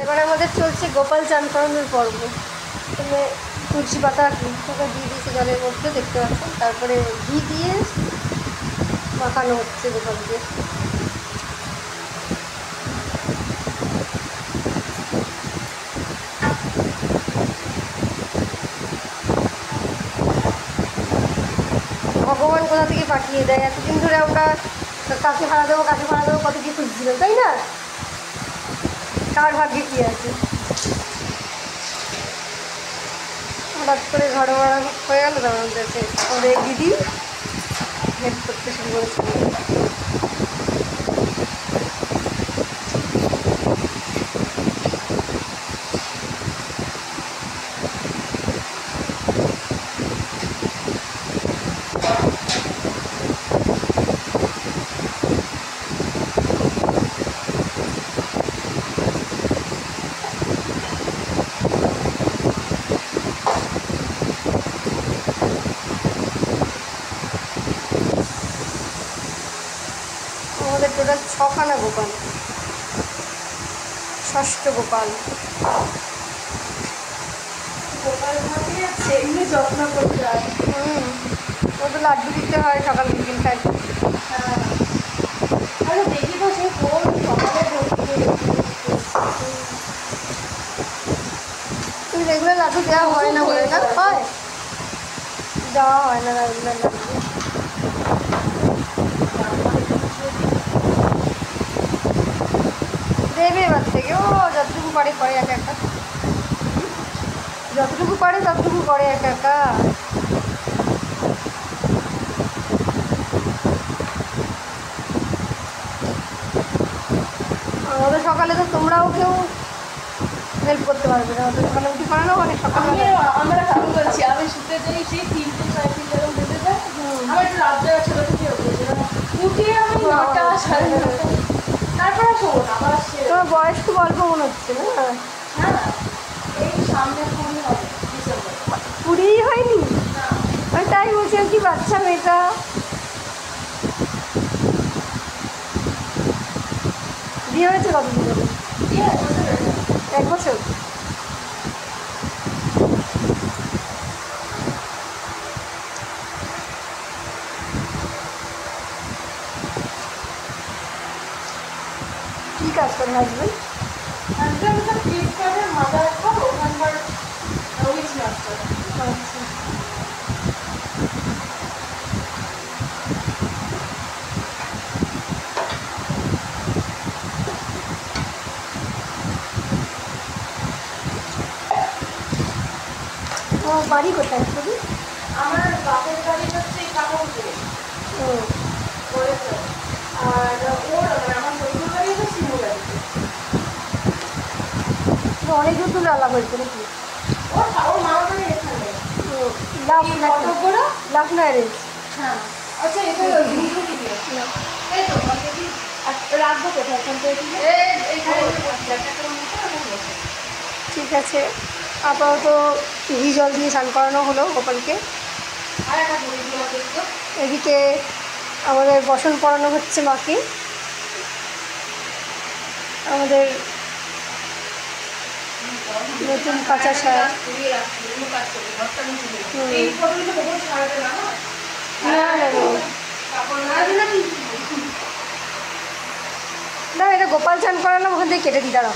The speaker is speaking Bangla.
এবার আমাদের চলছে গোপাল চান করানোর পর্ব। প্রথমে তুলসী পাতা ওকে দিয়ে দিয়েছে জলের মধ্যে, দেখতে পাচ্ছেন। তারপরে ঘি দিয়ে মাখানো হচ্ছে গোপালকে। ভগবান কোথা থেকে পাঠিয়ে দেয়। এতদিন ধরে আমরা কাকে ভাড়া দেবো কত কি খুঁজছিলাম, তাই না? কার ভাগ্যে কী আছে। হঠাৎ করে ঘর ভাড়া হয়ে গেল, তখন হচ্ছে আমাদের দিদি হেল্প করতে শুরু করেছে। আমাদের টোটাল 6খানা গোপাল, ষষ্ঠ গোপাল। এমনি যত্ন করতে হয়। ও তো লাড্ডু দিতে হয় সকাল বিকেল খাই। আরে দেখি তো সেই কোন সকালে তুমি রেগুলার লাড্ডু দেওয়া হয় না বলে না? হয়, দেওয়া হয় না রেগুলার লাড্ডু। দেবে এবার থেকে, ও যতটুকু পারে করে একা একা, যতটুকু পারে ততটুকু করে একা একা। আমাদের সকালে তো তোমরাও কেউ হেল্প করতে পারবে না, ওদের সকালে উঠি করে না অনেক সকালে। আমরা কারণ বলছি, আমি শুতে যাই সেই 3-3 এরকম বেজে যায়। আমার একটু রাত জায়গা ছোটো থেকে উঠিয়ে আমি 9টা 9:30, তারপরে শোন আবার তোমার বয়স খুব অল্প মনে হচ্ছে না? হ্যাঁ, এই সামনে 20 হবে ডিসেম্বর। 20 হয়নি? আমি তাই বলছিলাম কি বাচ্চা মেয়েটা। বিয়ে হয়েছে কতদিন হলো? 1 বছর। কি কাজ করে হাজবেন্ড? ফ্লিপকার্টের মাদার ওখানকার উইচ মাস্টার। আচ্ছা, ও বাড়ি কোথায় শুধু? আমার বাপের বাড়ি হচ্ছে এই কাকাপুরে ও করেছে, আর ওর মানে আমার শ্বশুর বাড়ি হচ্ছে শিমুরালিতে। অনেক নতুন আলাপ হয়েছে নাকি? ওর মামা বাড়ি এখানে। লাভ না, কতগুলো? লাভ না অ্যারেঞ্জ? হ্যাঁ, আচ্ছা এটা দুধুরি দিয়ে এই তো রাখবো কোথায় এখান থেকে? ঠিক আছে, আপাতত ঘি জল দিয়ে স্নান করানো হলো গোপালকে। আর একটা বড়ি দিয়ে দেখতো। এদিকে আমাদের বসন পড়ানো হচ্ছে মাকে। আমাদের নতুন কাঁচা শাড়ি। এই ফটোগুলো কখনো ছাড়বে না। না, এটা গোপাল চান করালাম, ওখান থেকে কেটে দিই, দাঁড়াও।